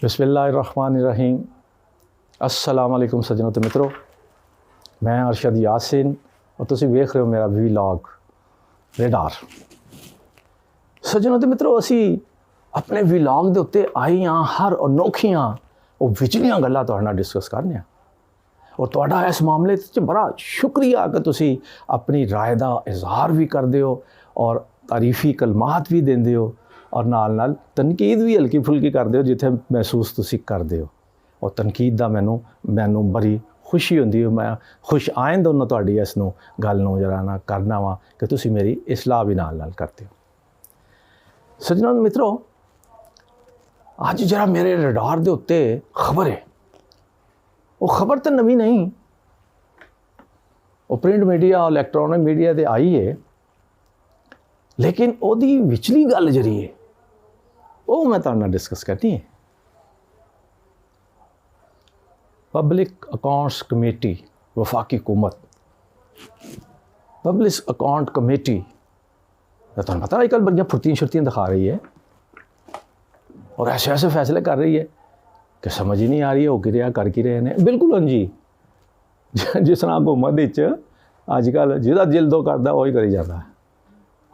बिस्मिल्लाहिर्रहमानिर्रहीम। अस्सलाम वालेकुम सज्जनों ते मित्रों, मैं अरशद यासिन और तुसी वेख रहे हो मेरा वीलॉग रेडार। सज्जनों ते मित्रों, असी अपने वीलॉग दे उत्ते आईयां हर अनोखियां और विचलियां गल्लां तुहाडे नाल डिस्कस करने आ और तुहाडा इस मामले च बड़ा शुक्रिया कि तुसी अपनी राय दा इजहार भी करदे हो और तारीफी कलमात भी देंदे हो और नाल नाल तनकीद भी हल्की फुल्की करदे हो जिथे महसूस तुसी करदे हो। और तनकीद दा मैनू बड़ी खुशी होंदी है। मैं खुश आइंद होना तुहाडी इस गल नूं जरा ना करना वा कि तुसी मेरी इसलाह भी नाल नाल करदे हो। सज्जनों मित्रों, अज जरा मेरे रडार दे उत्ते खबर है, वो खबर तो नवी नहीं, वो प्रिंट मीडिया और इलैक्ट्रॉनिक मीडिया ते आई है, लेकिन ओदी विचली गल जरी है वो मैं तुहाडे नाल डिस्कस करनी है। पब्लिक अकाउंट्स कमेटी वफाकी हुकूमत, पब्लिक अकाउंट कमेटी तुहानूं पता अजकल बड़ियां फुर्तियां शुर्तियां दिखा रही है और ऐसे ऐसे फैसले कर रही है कि समझ ही नहीं आ रही है हो कि रहा कर की रहे हैं। बिल्कुल हाँ जी, जिस तरह हुकूमत अजकल जिहदा दिल दो करदा वही करी जाता है।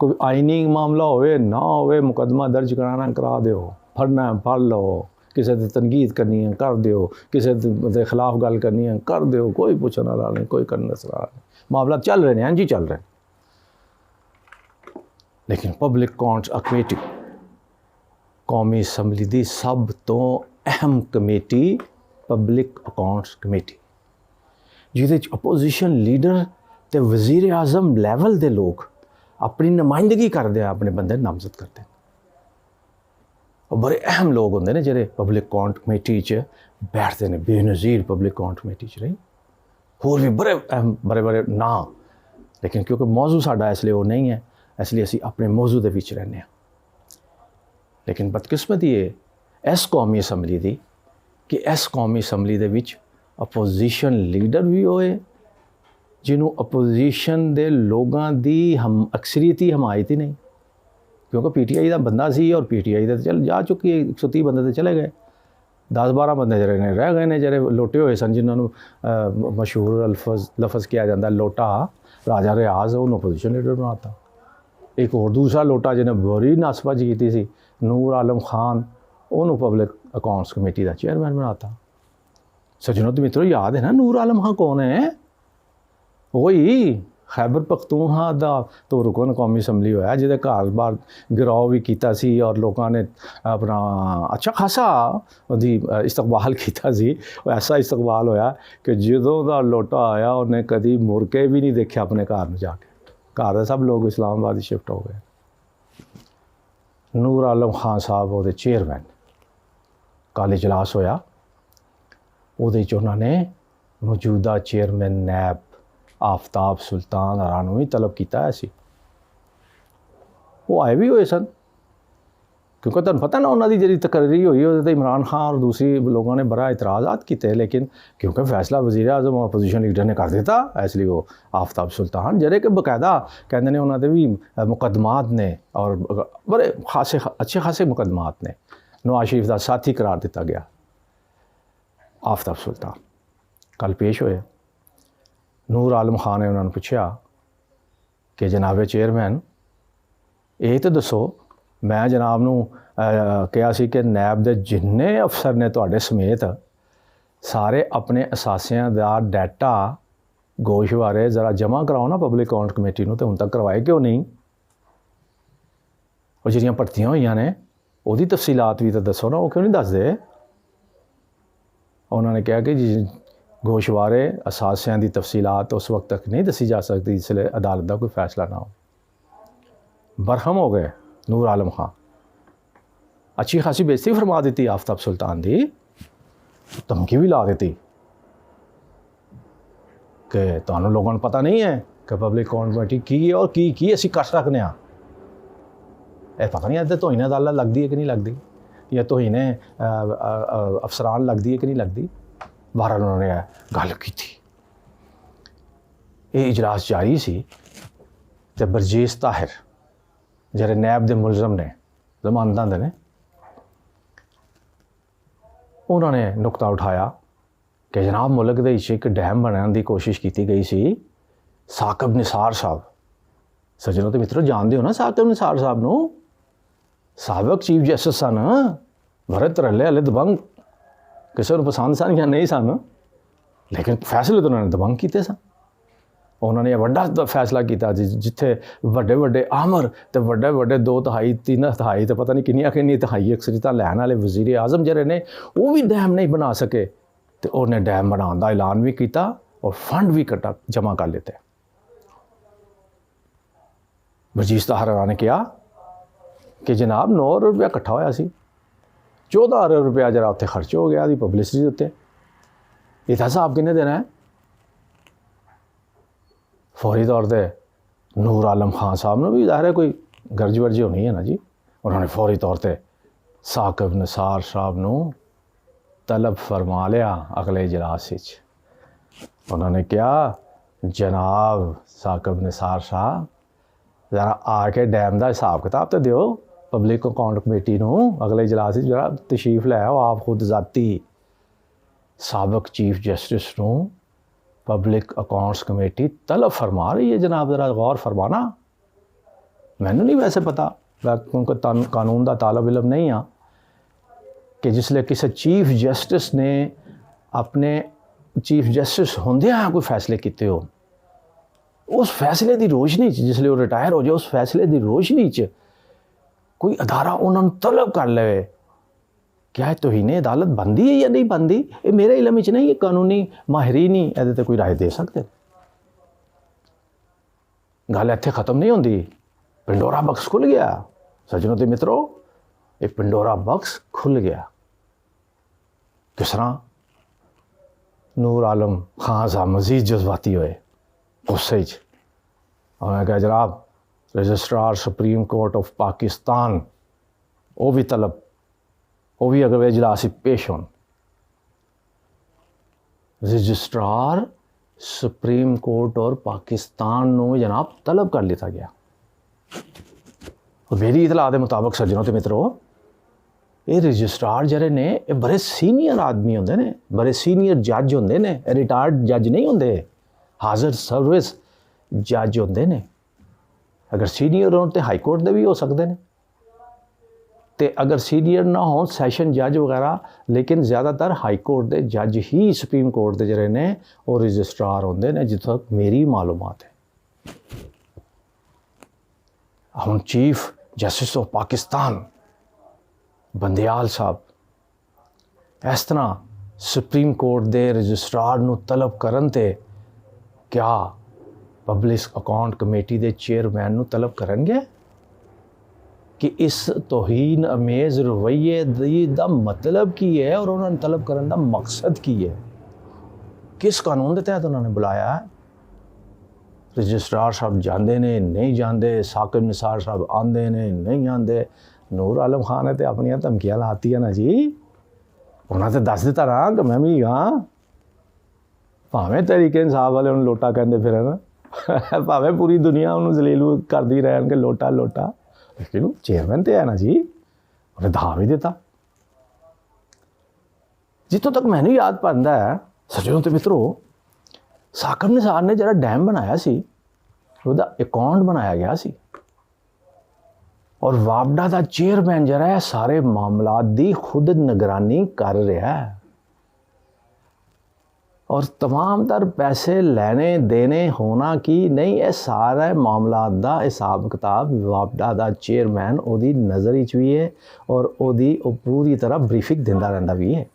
कोई आईनी मामला होवे ना होवे, मुकदमा दर्ज कराना करा दो, फड़ना फड़ लो, किसी की तनकीद करनी है कर दो, किसी के खिलाफ गल करनी है कर दो, कोई पूछने वाला नहीं, कोई करने वाला नहीं, मामला चल रहे हैं जी चल रहे हैं। लेकिन पब्लिक अकाउंट्स कमेटी कौमी असैंबली की सब तो अहम कमेटी पब्लिक अकाउंट्स कमेटी, जिहदे अपोजिशन लीडर ते वजीर आजम लैवल के लोग अपनी नुमाइंदगी करते हैं, अपने बंदे नामजद करते हैं। और बड़े अहम लोग होंगे ने जेह्ड़े पब्लिक अकाउंट कमेटी च बैठते हैं, बेनज़ीर पब्लिक अकाउंट कमेटी च रही, होर भी बड़े अहम बड़े बड़े नां। लेकिन क्योंकि मौजू साडा इसलिए वो नहीं है, इसलिए असी अपने मौजू दे विच रहने। लेकिन बदकिस्मती है इस कौमी असैंबली दी कि इस कौमी असैंबली दे विच अपोजिशन लीडर भी होए जिन्हों अपोजिशन दे लोगों की हम अक्सरीत ही हमायत ही नहीं, क्योंकि पीटीआई का बंदा सी और पीटीआई तो चल जा चुकी है, 130 बंदे तो चले गए, 10-12 बंदे जरे ने रह गए ने जरे लोटे हुए सन, जिन्होंने मशहूर लफज किया जाता लोटा राजा रियाज उन्होंने अपोजिशन लीडर बनाता। एक और दूसरा लोटा जिन्हें बड़ी नसबाजी की सी नूर आलम खान, उन्होंने पब्लिक अकाउंट्स कमेटी का चेयरमैन बनाता। सज्जनों तो मित्रों याद है ना नूर आलम खान कौन है? वही खैबर पख्तूनख्वा दा तो रुकन कौमी असैंबली होया जिहदे घर बार गिराव भी कीता सी और लोगों ने अपना अच्छा खासा उहदी इस्तकबाल कीता सी। ऐसा इस्तकबाल होया कि जदों दा लोटा आया उन्हें कभी मुड़ के भी नहीं देखा अपने घर में जाके, घर सब लोग इस्लामाबाद शिफ्ट हो गए। नूर आलम खान साहब वो चेयरमैन, कल इजलास होया, उहदे च उन्होंने मौजूदा चेयरमैन नैब आफ्ताब सुल्तान आरा नूं भी तलब किया है सी। वो आए भी हुए सन, क्योंकि तुहानूं पता ना उन्होंने जी तकरीरी हुई तो इमरान खान और दूसरी लोगों ने बड़ा इतराज़ात किए, लेकिन क्योंकि फैसला वज़ीर आज़म और अपोजिशन लीडर ने कर दिता, इसलिए वो आफ्ताब सुल्तान जरे कि बकायदा कहते हैं उन्होंने भी मुकदमात ने और बड़े खासे अच्छे खासे मुकदमात ने नवाज शरीफ का साथी करार दिता गया। आफ्ताब सुल्तान कल पेश होए। नूर आलम खान ने उन्होंने पूछा कि जनाबे चेयरमैन ये तो दसो, मैं जनाब नूं कहा सी कि नैब के जिन्ने अफसर ने तुहाडे समेत सारे अपने असासियां का डाटा गोश बारे ज़रा जमा कराओ ना पब्लिक अकाउंट कमेटी नूं, तो हुण तक करवाए क्यों नहीं? और जिहड़ियां भर्तियां होईयां ने उहदी तफसीलात भी तो दसो ना, वो क्यों नहीं दसदे? उन्होंने कहा कि गोशवारे असासियां की तफसीलात उस वक्त तक नहीं दसी जा सकती जिसले अदालत का कोई फैसला ना हो। बरहम हो गए नूर आलम खान, अच्छी खासी बेइज्जती फरमा दी आफ्ताब सुल्तान की, धमकी भी ला दी कि तुहानूं लोगों को पता नहीं है कि पब्लिक अकाउंट कमेटी की है और की असीं कर सकते हैं। यह पता नहीं तो तोहिने अदालत लगती है कि नहीं लगती, या तोहिने अफसरान लगती है कि नहीं लगती। बहरहाल उन्होंने गल की थी। ये इजलास जारी सी ते बरजेस ताहिर जेह्ड़े नैब के मुलजम ने जमानतां दे ने उन्होंने नुकता उठाया कि जनाब मुल्क दे विच एक डैम बनाने की कोशिश की गई सी। साकिब निसार साहब, सज्जनों तो मित्रों जानते हो ना साकिब निसार साहब नूं, साबक चीफ जस्टिस सन, भरत रले वाले दबंग, किसी को पसंद सन या नहीं सन, लेकिन फैसले तो उन्होंने दबंग किए सन। उन्होंने वड्डा फैसला किया जिथे वड्डे वड्डे आमर तो वड्डे वड्डे 2 तिहाई 3 तिहाई तो पता नहीं किन्नियां तिहाई अक्सरियत लैन वाले वजीर आजम जरे ने वो भी डैम नहीं बना सके, तो उन्हें डैम बनाने का ऐलान भी किया और फंड भी कटा जमा कर लेते। बरजीश ताहरा ने कहा कि जनाब 9 अरब रुपया इकट्ठा होया सी, 14 अरब रुपया जरा उत्थे खर्च हो गया पब्लिसिटी उत्ते, इसका हिसाब किन्ने देना है? फौरी तौर पर नूर आलम खान साहब ने भी ज़ाहिर है कोई गर्ज वर्जी होनी है ना जी, उन्होंने फौरी तौर पर साकिब निसार साहब नू तलब फरमा लिया अगले इजलास विच। उन्होंने कहा जनाब साकिब निसार साहब ज़रा आके डैम का हिसाब किताब तो दिओ पब्लिक अकाउंट कमेटी नू, अगले इजलास विच जरा तशरीफ लै आओ आप खुद ज़ाती। साबक चीफ जस्टिस नू पब्लिक अकाउंट्स कमेटी तलब फरमा रही है जनाब, ज़रा गौर फरमाना। मैनू नहीं वैसे पता, क्योंकि कानून का तालब इलम नहीं हाँ कि जिसले किसी चीफ जस्टिस ने अपने चीफ जस्टिस होंदे कोई फैसले किए हो, उस फैसले की रोशनी जिसले वो रिटायर हो जाए, उस फैसले की रोशनी च कोई अदारा उन्होंने तलब कर ले क्या तौहीन अदालत बनती है या नहीं बनती, ये मेरे इलम च नहीं, ये कानूनी माहिरीन ही ये कोई राय दे सकते। गल इत्थे ख़त्म नहीं होंदी, पिंडोरा बक्स खुल गया सज्जनों ते मित्रों, ये पिंडोरा बक्स खुल गया। किस तरह? नूर आलम खान साहब मजीद जज्बाती होए, गुस्से च उन्होंने कहा जनाब registrar supreme court of Pakistan वो भी तलब, वो भी अगर इजलास पेश होन। रजिस्ट्रार सुप्रीम कोर्ट और पाकिस्तान नू जनाब तलब कर लिया गया। और मेरी इतला के मुताबिक सज्जनों ते मित्रों, ये रजिस्ट्रार जरे ने ये बड़े सीनियर आदमी होंदे ने, बड़े सीनियर जज होंदे ने, रिटायर्ड जज नहीं होंदे, हाजिर सर्विस जज होंदे ने। अगर सीनियर हो तो हाई कोर्ट दे भी हो सकते हैं, तो अगर सीनियर ना हो सैशन जज वगैरह, लेकिन ज़्यादातर हाई कोर्ट के जज ही सुप्रीम कोर्ट के जरे ने और रजिस्ट्रार होंदे ने, जिथों तक मेरी मालूमात है। हम chief justice of Pakistan Bandial साहब इस तरह सुप्रीम कोर्ट के रजिस्ट्रार नू तलब करन ते क्या पब्लिक अकाउंट कमेटी के चेयरमैन नू तलब करनगे कि इस तौहीन अमेज़ रवैये दा मतलब की है और उन्होंने तलब करने का मकसद की है, किस कानून के तहत उन्होंने बुलाया है। रजिस्ट्रार साहब जाते ने नहीं जाते, साकिब निसार साहब आते ने नहीं आते। नूर आलम खान ने तो अपन धमकियाँ लाती है ना जी, उन्हें तो दस दिता रहा कि मैं भी हाँ, भावें तरीके इंसाफ वाले उन्हें लोटा कहते फिर भावें पूरी दुनिया उन्होंने जलील करती रहन के लोटा लोटा, लेकिन चेयरमैन तो है ना जी, उन्हें धा भी दिता। जितों तक मैंने याद पाता है सज्जनों ते मित्रों, साकिब निसार ने जरा डैम बनाया सी, उसका अकाउंट बनाया गया सी और वापडा का चेयरमैन जरा है सारे मामलात की खुद निगरानी कर रहा है और तमाम तर पैसे लेने देने होना की नहीं, ये सारा मामलात का हिसाब किताब वापडा का चेयरमैन ओदी नज़र च भी है और ओदी पूरी तरह ब्रीफिंग दिंदा रहंदा भी है।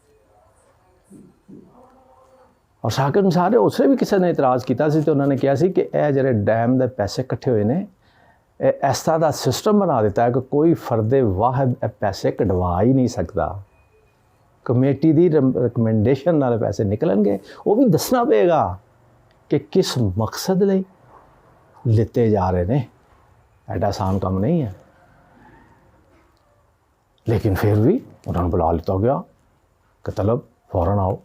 और साकिब निसार ने उसने भी किसी ने इतराज़ किया तो उन्होंने कहा कि यह जो डैम के पैसे इकट्ठे हुए ने, इस तरह का सिस्टम बना दिता है कि कोई फर्दे वाहिद पैसे कटवा ही नहीं सकता, कमेटी की रिकमेंडेशन नाल पैसे निकलणगे, वो भी दसना पेगा कि किस मकसद लई लिते जा रहे ने। एडा आसान काम नहीं है, लेकिन फिर भी उन्होंने बुला लिया गया कि तलब फौरन आओ।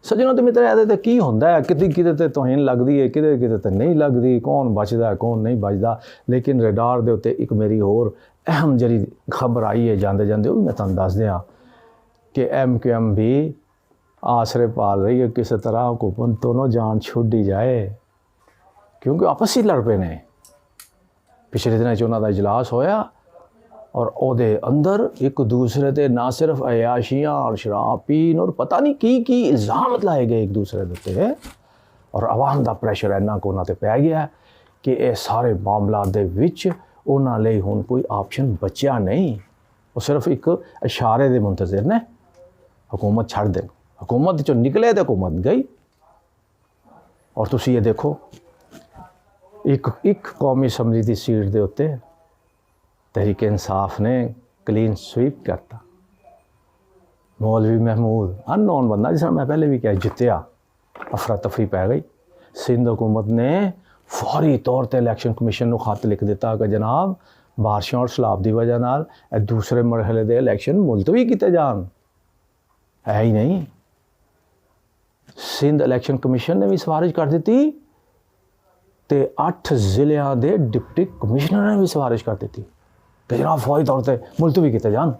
सज्जनों तो मित्र ये की होंदा है, किते तौहीन लगती है, किते नहीं लगती, कौन बचता है कौन नहीं बचता। लेकिन रेडार के उत्ते एक मेरी होर अहम जी खबर आई है जाते जाते, वो भी मैं तुहानूं दस दियां कि MQM भी आसरे पाल रही है किसी तरह हुकूमत दोनों जान छुट ही जाए, क्योंकि आपस ही लड़ पे ने। पिछले दिन उन्होंने इजलास होया और ओदे अंदर एक दूसरे ते ना सिर्फ अयाशियाँ और शराब पीन और पता नहीं की इल्ज़ाम लाए गए एक दूसरे के उत्ते, और आवाम का प्रैशर इन्ना को उन्होंने पै गया कि ये सारे मामलों के विच उन्होंने लिए हुण कोई ऑप्शन बचा नहीं, वो सिर्फ एक इशारे के मुंतज़िर ने हुकूमत छड़ दें। हुकूमत चो निकले तो हुकूमत गई। और तुसी ये देखो एक कौमी असैम्बली की सीट के उत्ते तहरीक इंसाफ ने क्लीन स्वीप करता। मौलवी महमूद अननोन बंदा, जिस मैं पहले भी कहा, जितया, अफरा तफरी पै गई। सिंध हुकूमत ने फौरी तौर पर इलैक्शन कमीशन को खत लिख दिता कि जनाब बारिशों और सैलाब की वजह नाल दूसरे मरहले के इलैक्शन मुलतवी किए जान। है ही नहीं, सिंध इलैक्शन कमीशन ने भी सिफारिश कर दी तो 8 जिलों के डिप्टी कमिश्नर ने भी सिफारिश कर दी कि जनाब फौरी तौर पर मुलतवी किए जान।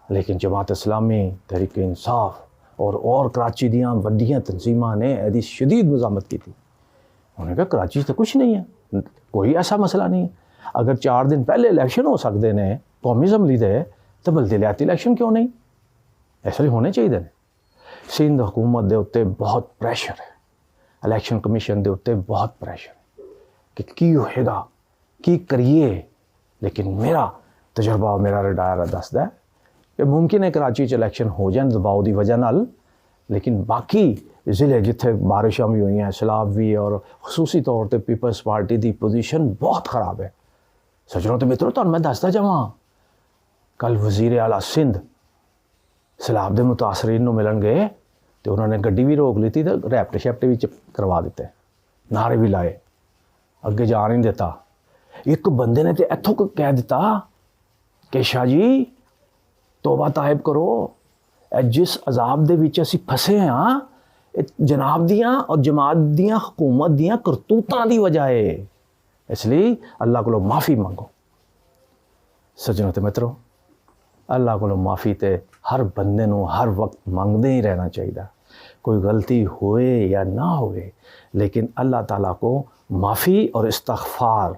लेकिन जमात इस्लामी, तहरीक इंसाफ और कराची दियाँ वड्डियां तंजीमां ने यदी शदीद मज़ामत की थी। उन्होंने कहा कराची तो कुछ नहीं है, कोई ऐसा मसला नहीं है। अगर 4 दिन पहले इलैक्शन हो सकते हैं कौमी असैम्बली के, तो बल्दियाती इलैक्शन क्यों नहीं? ऐसे होने चाहिए। सिंध हुकूमत के उत्ते बहुत प्रैशर है, इलैक्शन कमीशन के उत्ते बहुत प्रैशर है कि होएगा, की करिए। लेकिन मेरा तजर्बा, मेरा रिटायर दसदा है कि मुमकिन है कराची इलैक्शन हो जाए दबाव की वजह नाल, लेकिन बाकी ज़िले जिथे बारिशां भी हुई हैं, सैलाब भी, और खसूसी तौर पर पीपल्स पार्टी की पोजीशन बहुत ख़राब है। सज्जनों तो मित्रों, तो मैं दसदा जावां, कल वज़ीर आला सिंध सैलाब के मुतासरीन मिलन गए तो उन्होंने गड्डी भी रोक ली थी, तो रैपटे शैपटे भी करवा दिते, नारे भी लाए, अगे जा नहीं देता। एक बंदे ने तो इत्थों कह दिता कि शाह जी तौबा तायब करो, जिस अजाब दे विच असीं फसे हाँ जनाब दियाँ और जमात दियाँ हुकूमत दियाँ करतूतां दी वजह है, इसलिए अल्लाह को माफ़ी मंगो। सज्जनों ते मित्रों, अल्लाह को माफ़ी तो हर बंदे नूं हर वक्त मंगते ही रहना चाहिए, कोई गलती होए या ना होए, लेकिन अल्लाह ताला को माफ़ी और इस्तग़फ़ार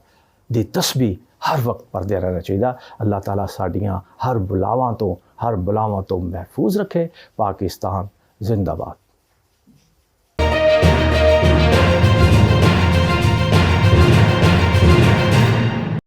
दी तस्बीह हर वक्त पढ़ते रहना चाहिए। अल्लाह ताला साड़ियाँ हर बुलावां तो महफूज रखे। पाकिस्तान जिंदाबाद।